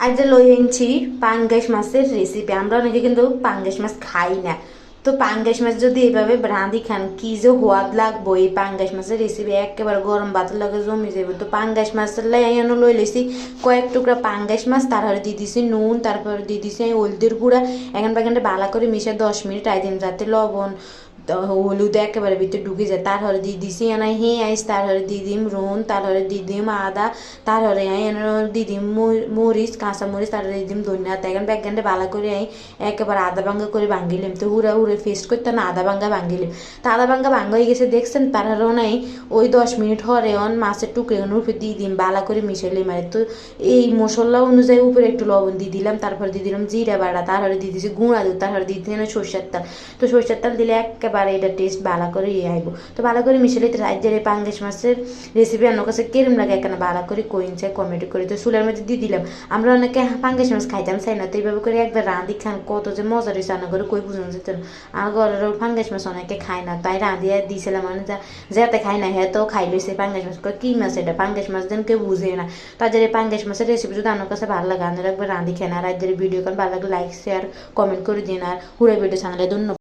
আজ যে লই আনছি পাঙ্গাস মাছের রেসিপি। আমরা অনেকে কিন্তু পাঙ্গাস মাছ খাই না। তো পাঙ্গাস মাছ যদি এইভাবে রাঁধি খান কি যে সোয়াদ লাগবো। এই পাঙ্গাস মাছের রেসিপি একেবারে গরম ভাতের লগে জমি যাবে। তো পাঙ্গাস মাছের লাই এনে লই লইছি কয়েক টুকরা পাঙ্গাস মাছ, তারপরে দিয়ে দিছি নুন, তারপরে দিয়ে দিছি হলদির গুঁড়া। এখন বাগানটা বালা করে মিশে 10 মিনিট আইদিন, যাতে লবণ হলুদ একেবারে ভিতরে ঢুকে যায়। তারপরে দিয়ে দিছি এনাই আইস, তারপরে দিয়ে দিম রুন, তারপরে দিয়ে দিম আদা, তারপরে দিয়ে দিম মরিচ, কাঁচা মরিচ, তারপরে দিয়ে দিম ধনিয়া। এখন ব্যাগগানটা ভালো করে একেবারে আদা ভাঙ্গা করে ভাঙ্গিলাম। তো হুড়া হুড়ে ফেস্ট করতে না আদা ভাঙ্গা ভাঙ্গিলাম। তো আদা ভাঙ্গা ভাঙ্গা হয়ে গেছে দেখছেন। তারপরেও নাই ওই 10 মিনিট হরে মাছের টুকরে উপরে দিয়ে দিম, বালা করে মিশাইলে মারে। তো এই মশলা অনুযায়ী উপরে একটু লবণ দিয়ে দিলাম, তারপরে দিয়ে দিলাম জিরা বাটা, তারপরে দিয়ে দিয়েছি গুঁড়া দুধ, তারপরে দিয়ে দিলাম সরষের তেল। তো সরষের তেল দিলে একেবারে এটা টেস্ট ভালো করে আইব। তো ভালো করে মিশালে রাজ্যের এই পাঙ্গাস মাছের রেসিপি আমার কাছে কেরম লাগে এখানে ভালো করে কইনছে কমেন্ট করে। তো চুলের মধ্যে দিয়ে দিলাম। আমরা অনেকে পাঙ্গাস মাছ খাইতাম চাই না, তো এইভাবে করে একবার রাঁধি খান কত যে মজা রয়েছে রান্না করে কই বুঝানো যেত না। আর ঘরের পাঙ্গাস মাছ অনেকে খায় না, তাই রাঁধিয়ে দিয়েছিলাম। মানে যাতে খাই না হ্যাঁ তো খাই লইছে পাঙ্গাস মাছ। কি মাছ এটা পাঙ্গাস মাছ দেন কেউ বুঝে না। তাদের এই পাঙ্গাস মাছের রেসিপি যদি আমার কাছে ভালো লাগে, আপনারা একবার রাঁধি খান। আর রাজ্যের ভিডিও ভালো লাগলে লাইক শেয়ার কমেন্ট করে দিন। আর হুড়ে ভিডিও চ্যানেলে ধন্যবাদ।